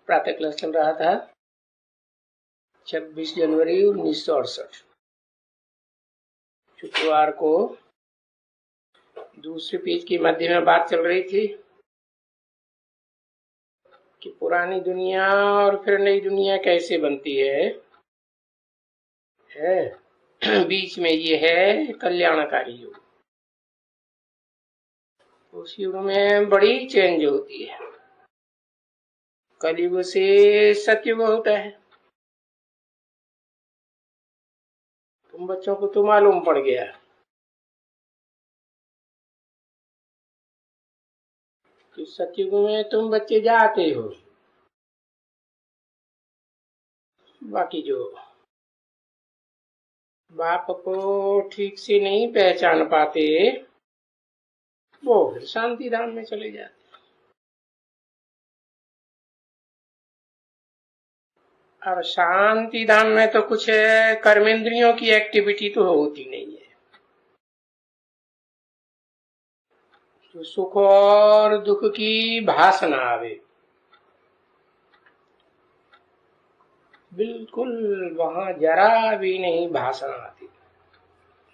प्रातः क्लास चल रहा था 26 जनवरी 1968 शुक्रवार को। दूसरे पेज के मध्य में बात चल रही थी कि पुरानी दुनिया और फिर नई दुनिया कैसे बनती है। बीच में ये है कल्याणकारी युग। उस युग में बड़ी चेंज होती है। कलयुग से सतयुग होता है। तुम बच्चों को तो मालूम पड़ गया कि सतयुग में तुम बच्चे जाते हो, बाकी जो बाप को ठीक से नहीं पहचान पाते वो फिर शांति धाम में चले जाते। और शांति धाम में तो कुछ कर्मेंद्रियों की एक्टिविटी तो होती नहीं है। तो सुख और दुख की भाषा ना आवे, बिल्कुल वहां जरा भी नहीं भाषा आती,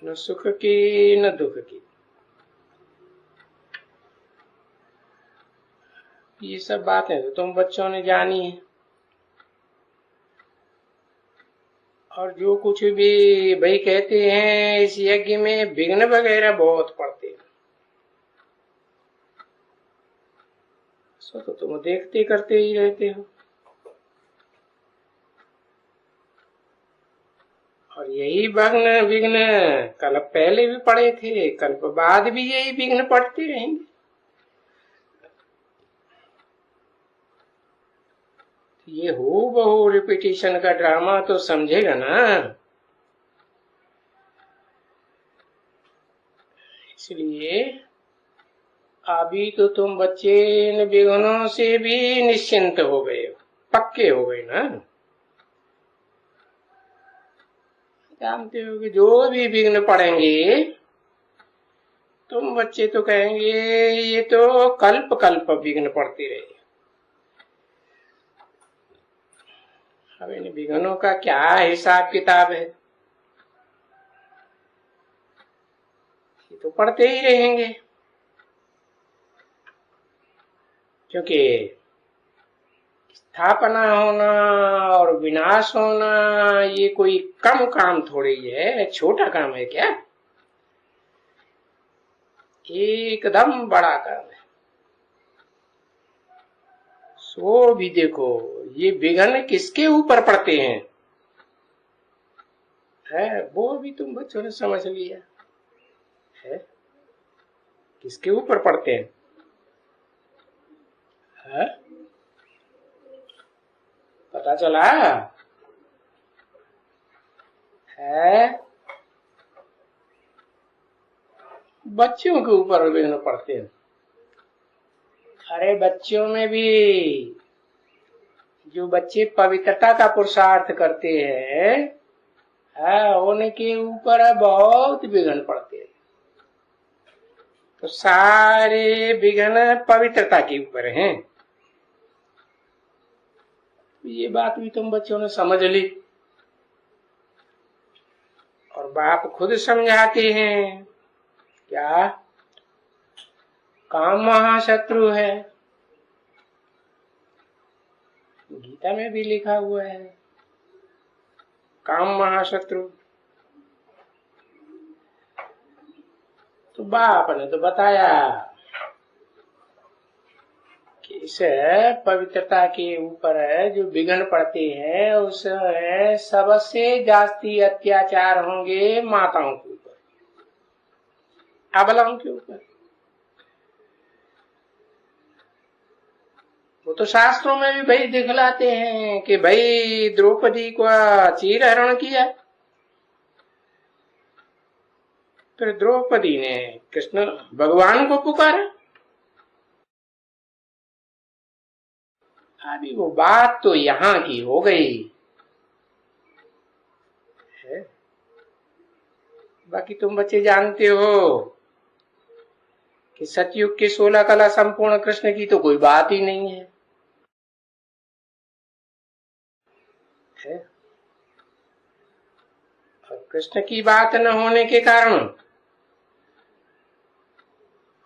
न सुख की न दुख की। ये सब बातें तो तुम बच्चों ने जानी है। और जो कुछ भी भाई कहते हैं इस यज्ञ में विघ्न वगैरह बहुत पड़ते हैं, सो तो तुम देखते करते ही रहते हो। और यही विघ्न कल्प पहले भी पड़े थे, कल्प बाद भी यही विघ्न पड़ते रहेंगे। ये हो बहु रिपीटेशन का ड्रामा तो समझेगा ना। इसलिए अभी तो तुम बच्चे इन विघ्नों से भी निश्चिंत हो गए, पक्के हो गए ना। जानते हो कि जो भी विघ्न पड़ेंगे तुम बच्चे तो कहेंगे ये तो कल्प कल्प विघ्न पड़ते रहे। अब इन विघ्नों का क्या हिसाब किताब है, ये तो पढ़ते ही रहेंगे। क्योंकि स्थापना होना और विनाश होना ये कोई कम काम थोड़ी है, छोटा काम है क्या? एकदम बड़ा काम है। सो भी देखो ये विघ्न किसके ऊपर पड़ते हैं है, वो भी तुम बच्चों ने समझ लिया है। किसके ऊपर पड़ते हैं है? पता चला है? बच्चों के ऊपर विघ्न पड़ते हैं। अरे बच्चों में भी जो बच्चे पवित्रता का पुरुषार्थ करते हैं उनके ऊपर बहुत विघ्न पड़ते हैं। तो सारे विघ्न पवित्रता के ऊपर हैं। ये बात भी तुम बच्चों ने समझ ली। और बाप खुद समझाते हैं क्या? काम महाशत्रु है, गीता में भी लिखा हुआ है काम महाशत्रु। तो बाप ने तो बताया कि इस पवित्रता के ऊपर जो विघ्न पड़ते हैं उस सबसे जास्ती अत्याचार होंगे माताओं के ऊपर, अबलाओं के ऊपर। वो तो शास्त्रों में भी भाई दिखलाते हैं कि भाई द्रौपदी को चीर हरण किया, फिर द्रौपदी ने कृष्ण भगवान को पुकारा। अभी वो बात तो यहाँ की हो गई है। बाकी तुम बच्चे जानते हो कि सतयुग के 16 कला संपूर्ण कृष्ण की तो कोई बात ही नहीं है। है। और कृष्ण की बात न होने के कारण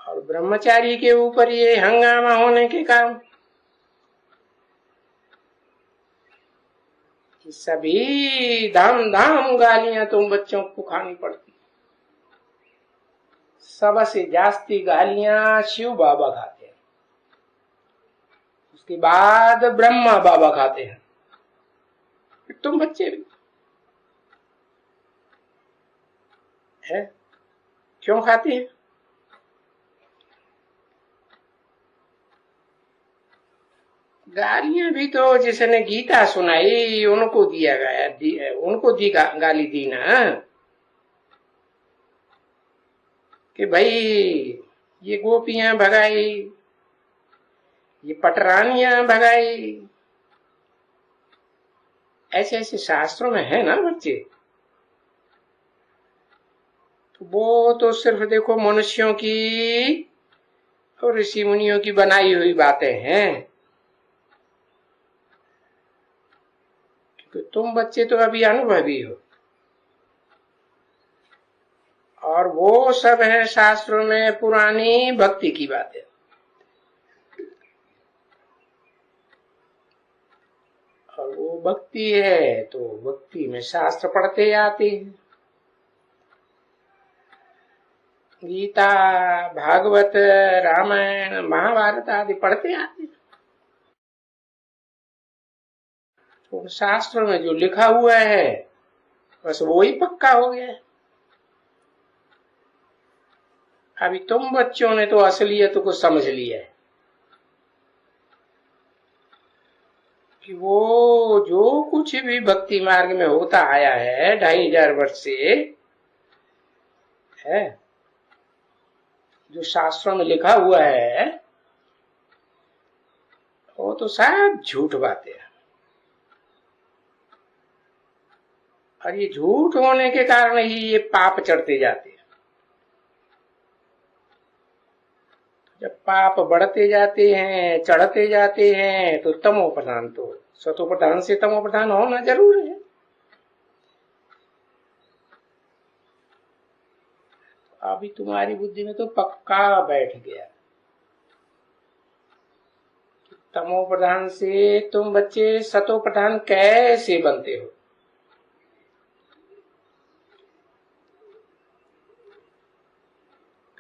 और ब्रह्मचारी के ऊपर ये हंगामा होने के कारण सभी धाम धाम गालियां तुम बच्चों को खानी पड़ती। सबसे जास्ती गालियां शिव बाबा खाते हैं, उसके बाद ब्रह्मा बाबा खाते हैं, फिर तुम बच्चे भी है। क्यों खाती है? गालियां भी तो जिसने गीता सुनाई उनको दिया गया, उनको दी गाली दी ना कि भाई ये गोपियां भगाई, ये पटरानियां भगाई, ऐसे ऐसे शास्त्रों में है ना बच्चे। तो वो तो सिर्फ देखो मनुष्यों की और ऋषि मुनियों की बनाई हुई बातें हैं, क्योंकि तुम बच्चे तो अभी अनुभवी हो। और वो सब है शास्त्रों में पुरानी भक्ति की बातें। और वो भक्ति है तो भक्ति में शास्त्र पढ़ते आते हैं, गीता, भागवत, रामायण, महाभारत आदि पढ़ते आते हैं। तो शास्त्रों में जो लिखा हुआ है बस वो ही पक्का हो गया है। अभी तुम बच्चों ने तो असलियत को समझ लिया है कि वो जो कुछ भी भक्ति मार्ग में होता आया है 2500 वर्ष से है, जो शास्त्रों में लिखा हुआ है वो तो सब झूठ बातें हैं। और ये झूठ होने के कारण ही ये पाप चढ़ते जाते हैं। जब पाप बढ़ते जाते हैं, चढ़ते जाते हैं, तो तमो प्रधान, तो सतो प्रधान से तमो प्रधान होना जरूर है। अभी तुम्हारी बुद्धि में तो पक्का बैठ गया, तमो प्रधान से तुम बच्चे सतो प्रधान कैसे बनते हो।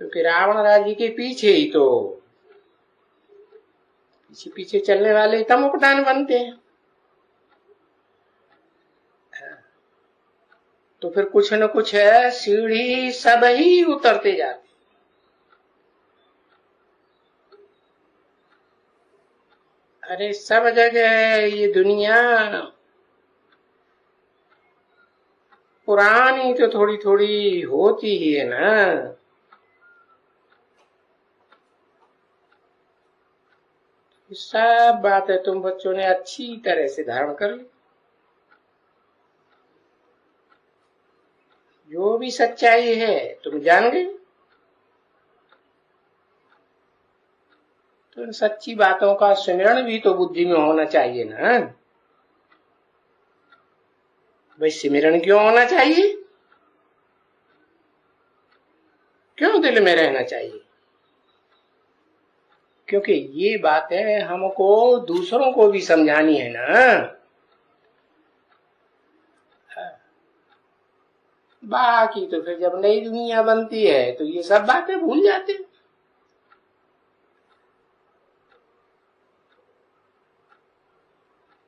क्योंकि रावण राज्य के पीछे ही तो पीछे पीछे चलने वाले तमो प्रधान बनते हैं। तो फिर कुछ न कुछ है सीढ़ी सब ही उतरते जाते। अरे सब जगह ये दुनिया पुरानी तो थोड़ी थोड़ी होती ही है ना। सब बात है तुम बच्चों ने अच्छी तरह से धारण कर ली। जो भी सच्चाई है तुम जान गए। तो इन सच्ची बातों का स्मरण भी तो बुद्धि में होना चाहिए ना। भाई स्मरण क्यों होना चाहिए, क्यों दिल में रहना चाहिए? क्योंकि ये बातें हमको दूसरों को भी समझानी है ना। बाकी तो फिर जब नई दुनिया बनती है तो ये सब बातें भूल जाते हैं।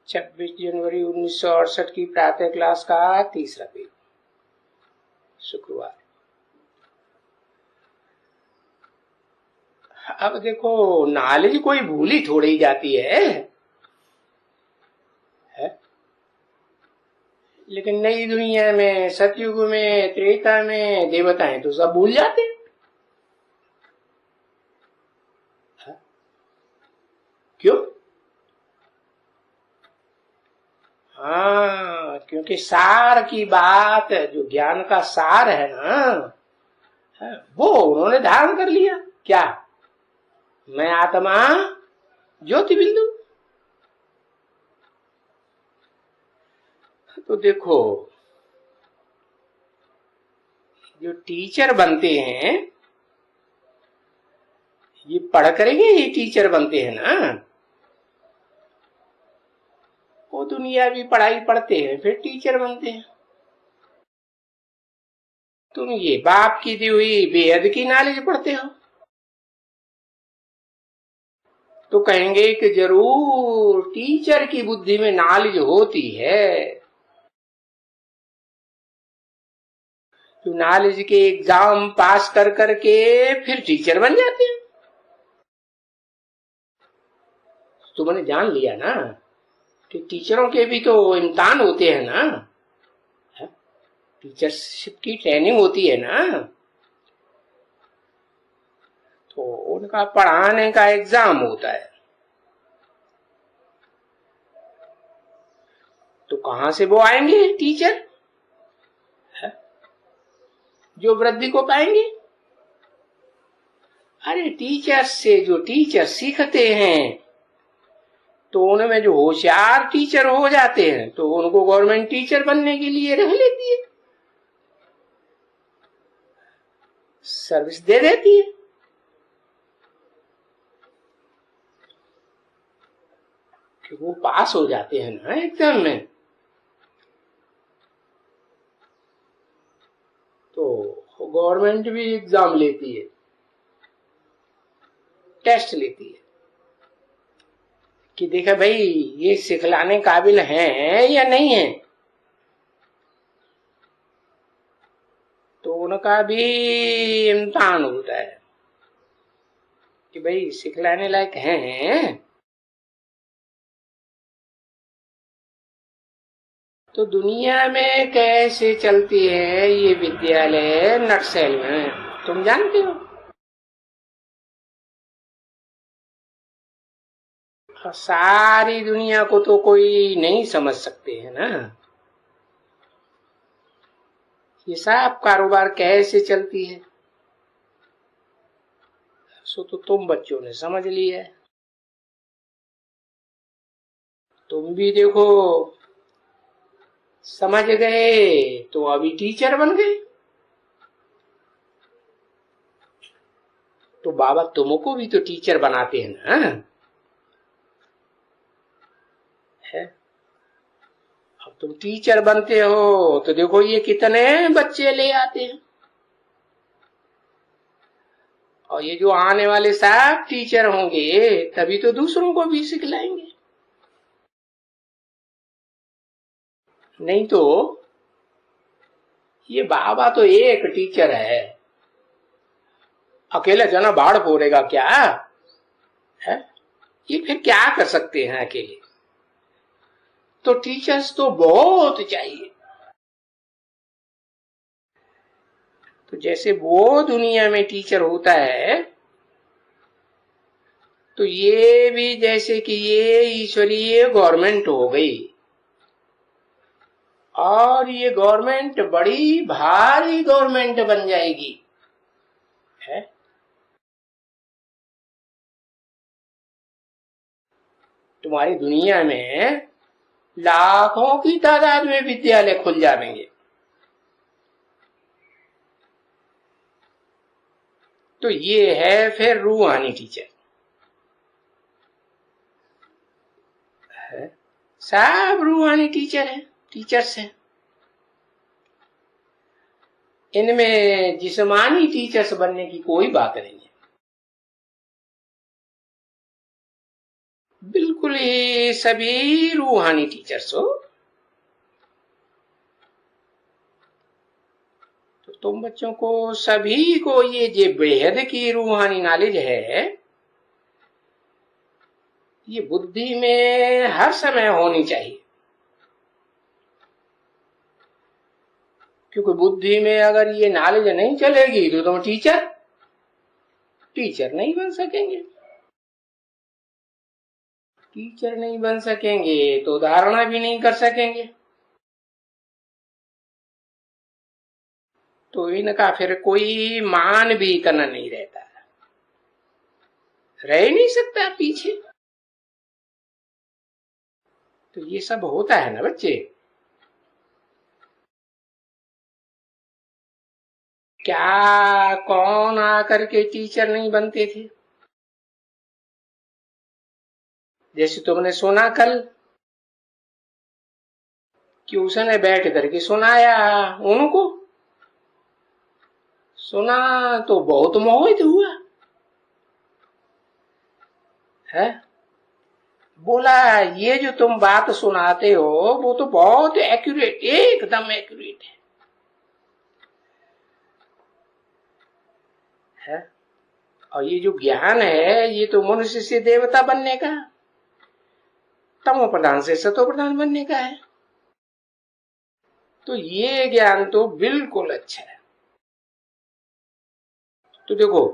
छब्बीस जनवरी 1968 की प्रातः क्लास का 3रा पेज, शुक्रवार। अब देखो नॉलेज कोई भूली थोड़ी जाती है? लेकिन नई दुनिया में, सतयुग में, त्रेता में देवताएं तो सब भूल जाते हैं। क्यों? हाँ, क्योंकि सार की बात, जो ज्ञान का सार है ना, वो उन्होंने धारण कर लिया। क्या? मैं आत्मा ज्योति बिंदु। तो देखो, जो टीचर बनते हैं ये पढ़ करेंगे, ये टीचर बनते हैं ना, वो दुनियावी पढ़ाई पढ़ते हैं फिर टीचर बनते हैं। तुम ये बाप की दी हुई बेहद की नॉलेज पढ़ते हो तो कहेंगे कि जरूर टीचर की बुद्धि में नॉलेज होती है, तो नॉलेज के एग्जाम पास कर करके फिर टीचर बन जाते हैं। तुमने जान लिया ना कि टीचरों के भी तो इम्तिहान होते हैं ना, टीचरशिप की ट्रेनिंग होती है ना, तो उनका पढ़ाने का एग्जाम होता है। तो कहां से वो आएंगे टीचर जो वृद्धि को पाएंगे? अरे टीचर से जो टीचर सीखते हैं तो उनमें जो होशियार टीचर हो जाते हैं तो उनको गवर्नमेंट टीचर बनने के लिए रख लेती है, सर्विस दे देती है। कि वो पास हो जाते हैं ना एग्जाम में, तो गवर्नमेंट भी एग्जाम लेती है, टेस्ट लेती है कि देखा भाई ये सिखलाने काबिल हैं या नहीं है। तो उनका भी इम्तिहान होता है कि भाई सिखलाने लायक हैं। तो दुनिया में कैसे चलती है ये विद्यालय नटशेल में तुम जानते हो? सारी दुनिया को तो कोई नहीं समझ सकते है ना, ये सब कारोबार कैसे चलती है सो तो तुम बच्चों ने समझ लिया है। तुम भी देखो समझ गए तो अभी टीचर बन गए। तो बाबा तुमको भी तो टीचर बनाते हैं ना, है? अब तुम टीचर बनते हो तो देखो ये कितने बच्चे ले आते हैं, और ये जो आने वाले सब टीचर होंगे तभी तो दूसरों को भी सिखलाएंगे, नहीं तो ये बाबा तो एक टीचर है, अकेला जना बाढ़ फोड़ेगा क्या है? ये फिर क्या कर सकते हैं अकेले? तो टीचर्स तो बहुत चाहिए। तो जैसे वो दुनिया में टीचर होता है तो ये भी जैसे कि ये ईश्वरीय गवर्नमेंट हो गई, और ये गवर्नमेंट बड़ी भारी गवर्नमेंट बन जाएगी, है? तुम्हारी दुनिया में लाखों की तादाद में विद्यालय खुल जाएंगे। तो ये है फिर रूहानी टीचर, है? सब रूहानी टीचर है, टीचर्स हैं। इनमें जिस्मानी टीचर्स बनने की कोई बात नहीं है, बिल्कुल ही सभी रूहानी टीचर्स हो। तो तुम बच्चों को सभी को ये जो बेहद की रूहानी नॉलेज है ये बुद्धि में हर समय होनी चाहिए, क्योंकि बुद्धि में अगर ये नॉलेज नहीं चलेगी तो तुम टीचर नहीं बन सकेंगे। टीचर नहीं बन सकेंगे तो धारणा भी नहीं कर सकेंगे, तो इनका फिर कोई मान भी करना नहीं रहता, रह ही नहीं सकता पीछे। तो ये सब होता है ना बच्चे, क्या कौन आकर के टीचर नहीं बनते थे? जैसे तुमने सुना कल कि उसने बैठ करके सुनाया, उनको सुना तो बहुत मोहित हुआ है। बोला ये जो तुम बात सुनाते हो वो तो बहुत एक्यूरेट, एकदम एक्यूरेट है। और ये जो ज्ञान है ये तो मनुष्य से देवता बनने का, तमो प्रधान से सतो प्रधान बनने का है। तो ये ज्ञान तो बिल्कुल अच्छा है। तो देखो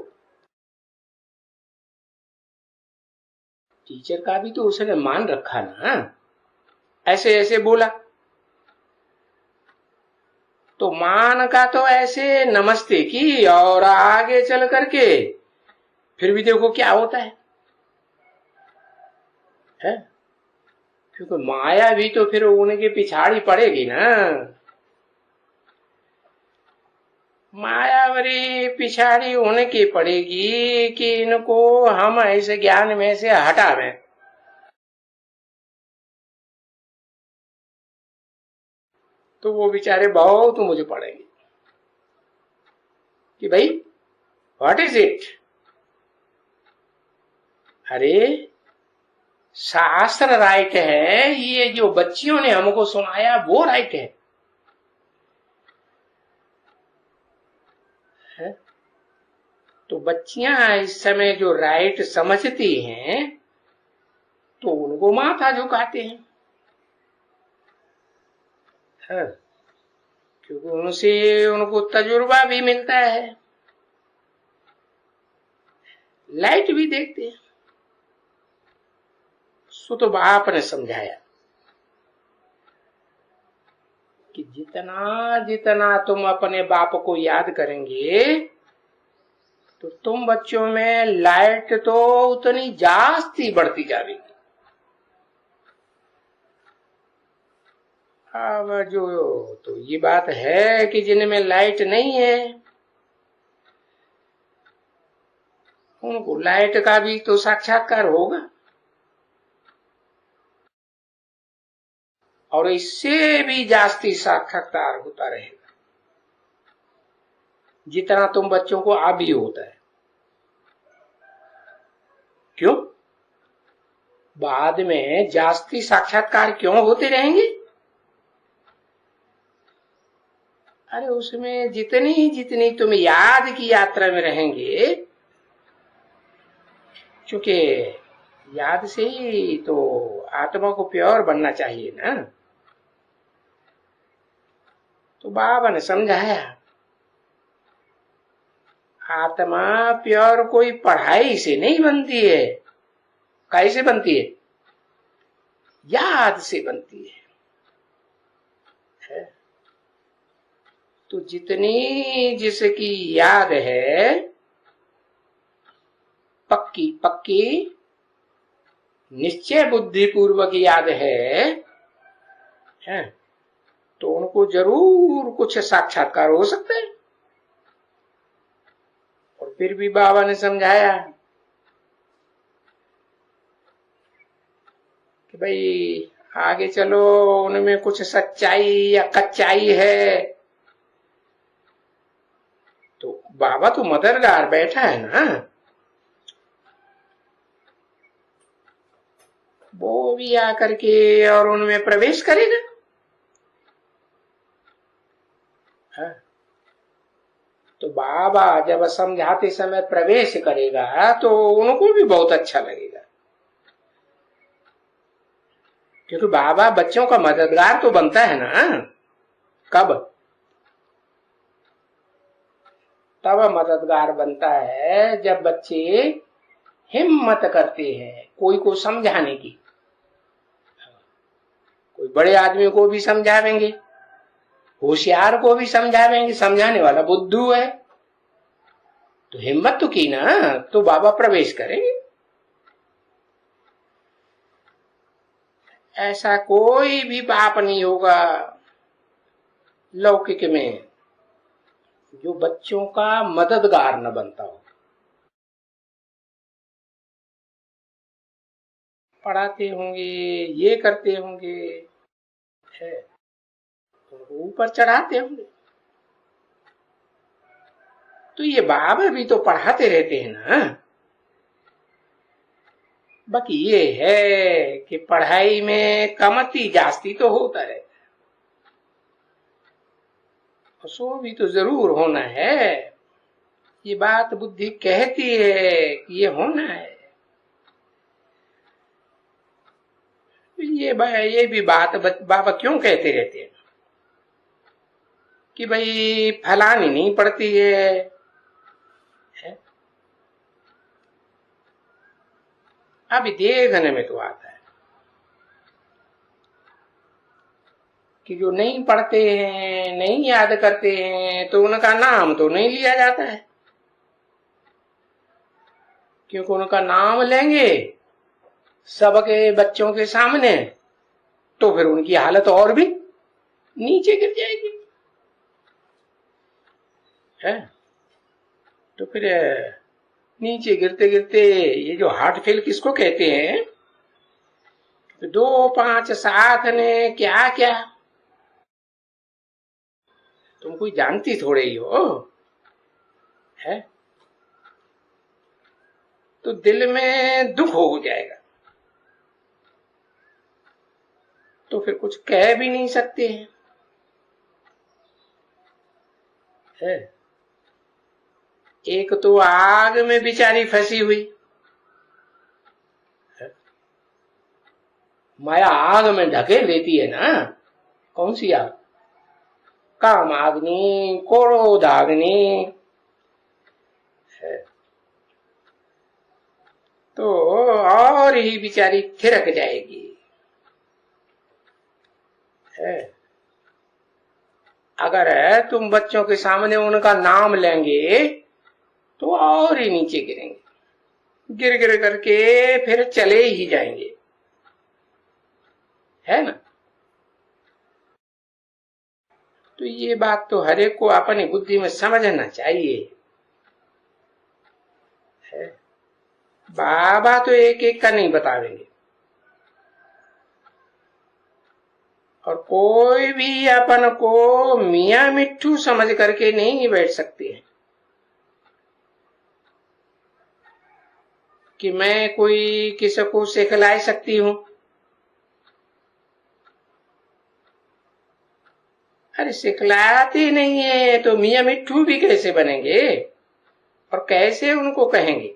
टीचर का भी तो उसने मान रखा ना, ऐसे ऐसे बोला तो मान का तो ऐसे नमस्ते की और आगे चल करके फिर भी देखो क्या होता है? क्योंकि माया भी तो फिर उनके पिछाड़ी पड़ेगी ना। मायावरी पिछाड़ी उनकी पड़ेगी कि इनको हम ऐसे ज्ञान में से हटावें। तो वो बेचारे बहुत मुझे पड़ेंगे कि भाई व्हाट इज इट। अरे शास्त्र राइट है, ये जो बच्चियों ने हमको सुनाया वो राइट है। तो बच्चियां इस समय जो राइट समझती हैं तो उनको माथा झुकाते हैं, क्योंकि उनसे उनको तजुर्बा भी मिलता है, लाइट भी देखते हैं। सो तो बाप ने समझाया कि जितना जितना तुम अपने बाप को याद करेंगे तो तुम बच्चों में लाइट तो उतनी जास्ती बढ़ती जाएगी। अब जो तो ये बात है कि जिनमें लाइट नहीं है उनको लाइट का भी तो साक्षात्कार होगा, और इससे भी जास्ती साक्षात्कार होता रहेगा जितना तुम बच्चों को अभी होता है। क्यों? बाद में जास्ती साक्षात्कार क्यों होते रहेंगे? अरे उसमें जितनी जितनी तुम याद की यात्रा में रहेंगे, क्योंकि याद से ही तो आत्मा को प्योर बनना चाहिए ना। तो बाबा ने समझाया आत्मा प्योर कोई पढ़ाई से नहीं बनती है। कैसे बनती है? याद से बनती है। तो जितनी जिसकी याद है पक्की पक्की निश्चय बुद्धि पूर्वक याद है, तो उनको जरूर कुछ साक्षात्कार हो सकता है। और फिर भी बाबा ने समझाया कि भाई आगे चलो, उनमें कुछ सच्चाई या कच्चाई है। तो बाबा तो मदरगार बैठा है ना, वो भी आकर के और उनमें प्रवेश करेगा। तो बाबा जब समझाते समय प्रवेश करेगा तो उनको भी बहुत अच्छा लगेगा, क्योंकि बाबा बच्चों का मददगार तो बनता है ना। कब? तब मददगार बनता है जब बच्चे हिम्मत करते हैं कोई को समझाने की। कोई बड़े आदमी को भी समझावेंगे, होशियार को भी समझावेंगे, समझाने वाला बुद्धू है तो हिम्मत तो की ना, तो बाबा प्रवेश करेंगे। ऐसा कोई भी पाप नहीं होगा लौकिक में जो बच्चों का मददगार न बनता हो। पढ़ाते होंगे, ये करते होंगे, है, उनको ऊपर चढ़ाते होंगे। तो ये बाबा भी तो पढ़ाते रहते हैं ना। बाकी ये है कि पढ़ाई में कमती जास्ती तो होता रहता है, सो भी तो जरूर होना है। ये बात बुद्धि कहती है कि ये होना है। ये भी बात बाबा क्यों कहते रहते हैं कि भाई फलानी नहीं पड़ती है? अभी देखने में तो आता है कि जो नहीं पढ़ते हैं, नहीं याद करते हैं, तो उनका नाम तो नहीं लिया जाता है, क्योंकि उनका नाम लेंगे सबके बच्चों के सामने तो फिर उनकी हालत और भी नीचे गिर जाएगी, है? तो फिर नीचे गिरते गिरते ये जो हार्ट फेल किसको कहते हैं? तो 2, 5, 7 ने क्या क्या तुम कोई जानती थोड़े ही हो, है? तो दिल में दुख हो जाएगा, तो फिर कुछ कह भी नहीं सकते हैं, है? एक तो आग में बेचारी फंसी हुई, माया आग में ढकेल देती है ना। कौन सी आग? काम आग्नि, क्रोध आग्नि, है। तो और ही बेचारी थिरक जाएगी, है। अगर तुम बच्चों के सामने उनका नाम लेंगे तो और ही नीचे गिरेंगे, गिर गिर करके फिर चले ही जाएंगे, है ना। तो ये बात तो हर एक को अपनी बुद्धि में समझना चाहिए, है। बाबा तो एक एक का नहीं बतावेंगे, और कोई भी अपन को मियाँ मिट्ठू समझ करके नहीं बैठ सकते हैं कि मैं कोई किसी को सिखला सकती हूं। अरे सिखलाते नहीं है तो मियाँ मिट्ठू भी कैसे बनेंगे और कैसे उनको कहेंगे?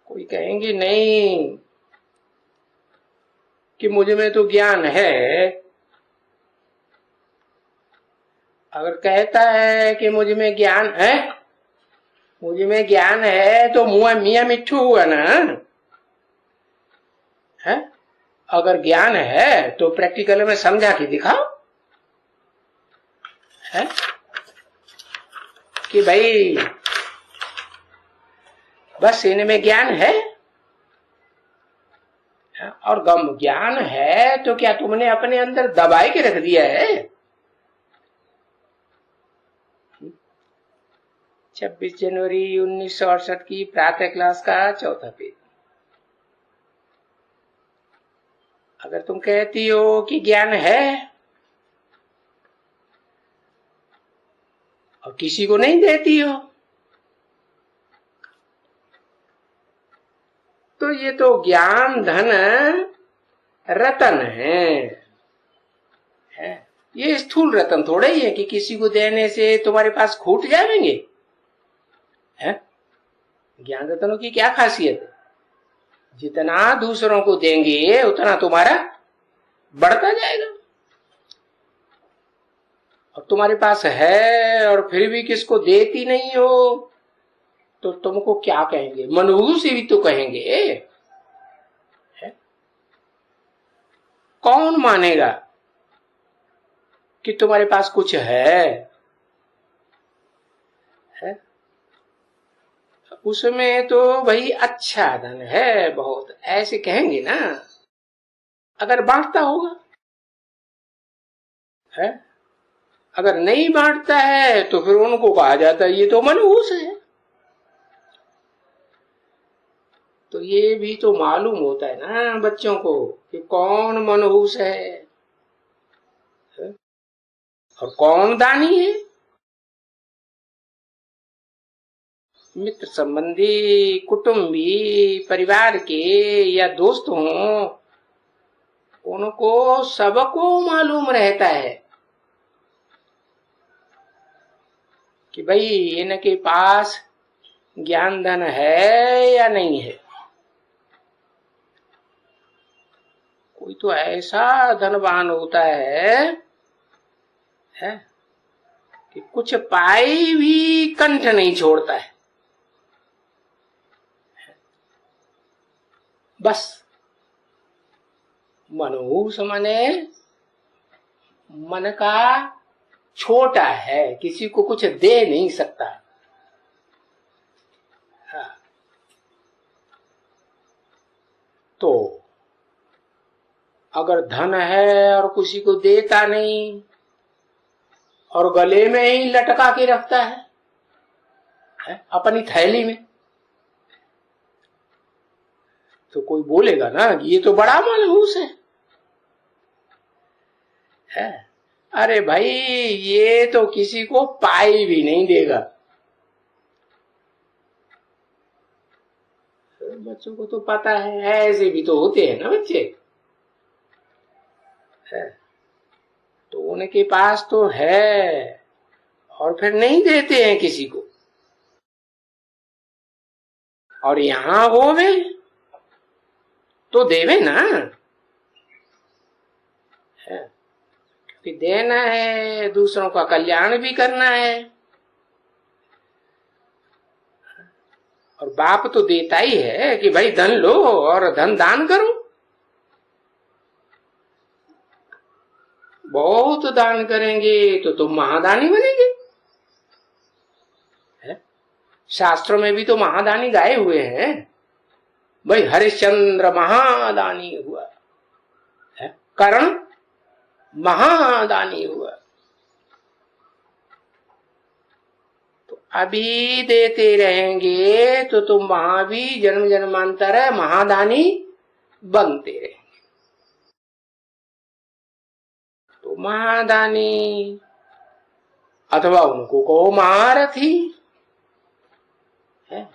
कोई कहेंगे नहीं कि मुझ में तो ज्ञान है। अगर कहता है कि मुझ में ज्ञान है, मुझ में ज्ञान है तो मुआ मियाँ मिट्ठू हुआ ना, है? अगर ज्ञान है तो प्रैक्टिकल में समझा के दिखाओ, है? कि भाई बस इनमें ज्ञान है, और गम ज्ञान है तो क्या तुमने अपने अंदर दबाए के रख दिया है? 26 जनवरी 1968 की प्रातः क्लास का 4था पेज। अगर तुम कहती हो कि ज्ञान है और किसी को नहीं देती हो, तो ये तो ज्ञान धन रतन है। ये स्थूल रतन थोड़ा ही है कि किसी को देने से तुम्हारे पास खूट जाएंगे, है? ज्ञान रतनों की क्या खासियत है? जितना दूसरों को देंगे उतना तुम्हारा बढ़ता जाएगा। और तुम्हारे पास है और फिर भी किसको देती नहीं हो तो तुमको क्या कहेंगे? मनहूस भी तो कहेंगे, है? कौन मानेगा कि तुम्हारे पास कुछ है? उसमें तो भाई अच्छा धन है बहुत, ऐसे कहेंगे ना अगर बांटता होगा, है? अगर नहीं बांटता है तो फिर उनको कहा जाता है ये तो मनहूस है। तो ये भी तो मालूम होता है ना बच्चों को कि कौन मनहूस है और कौन दानी है। मित्र संबंधी, कुटुंबी, परिवार के या दोस्त हों, उनको सबको मालूम रहता है कि भाई इनके पास ज्ञान धन है या नहीं है। कोई तो ऐसा धनवान होता है कि कुछ पाई भी कंठ नहीं छोड़ता है, बस मनहूस माने मन का छोटा है, किसी को कुछ दे नहीं सकता। हाँ। तो अगर धन है और किसी को देता नहीं और गले में ही लटका के रखता है अपनी थैली में, तो कोई बोलेगा ना ये तो बड़ा मनहूस है। अरे भाई ये तो किसी को पाई भी नहीं देगा। बच्चों को तो पता है, ऐसे भी तो होते हैं ना बच्चे है। तो उनके पास तो है और फिर नहीं देते हैं किसी को, और यहां होवे तो देवे ना है, क्योंकि देना है, दूसरों का कल्याण भी करना है। और बाप तो देता ही है कि भाई धन लो और धन दान करो। बहुत दान करेंगे तो तुम महादानी बनेंगे। शास्त्रों में भी तो महादानी गाए हुए हैं, भाई हरिश्चंद्र महादानी हुआ है, कर्ण महादानी हुआ। तो अभी देते रहेंगे तो तुम वहां भी जन्म जन्मांतर महादानी बनते रहेंगे। तो महादानी अथवा उनको कहो महारथी है,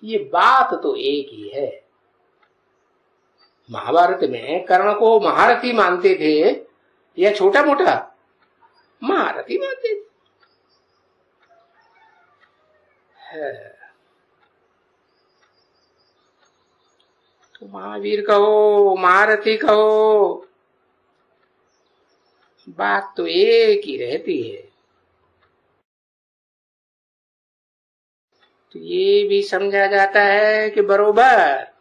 ये बात तो एक ही है। महाभारत में कर्ण को महारथी मानते थे या छोटा मोटा महारथी मानते थे। तो महावीर कहो महारथी कहो, बात तो एक ही रहती है। तो ये भी समझा जाता है कि बरोबर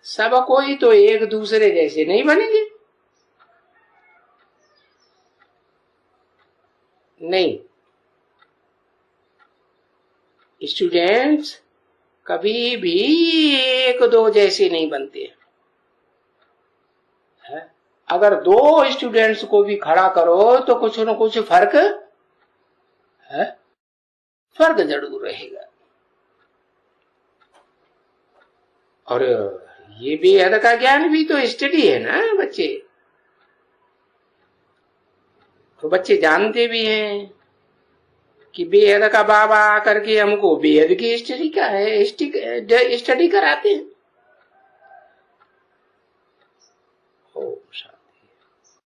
सब कोई तो एक दूसरे जैसे नहीं बनेंगे। नहीं, स्टूडेंट्स कभी भी एक दो जैसे नहीं बनते हैं। अगर दो स्टूडेंट्स को भी खड़ा करो तो कुछ न कुछ फर्क जरूर रहेगा। और ये बेहद का ज्ञान भी तो स्टडी है ना बच्चे। तो बच्चे जानते भी हैं कि बेहद का बाबा आकर के हमको बेहद की स्टडी कराते हैं।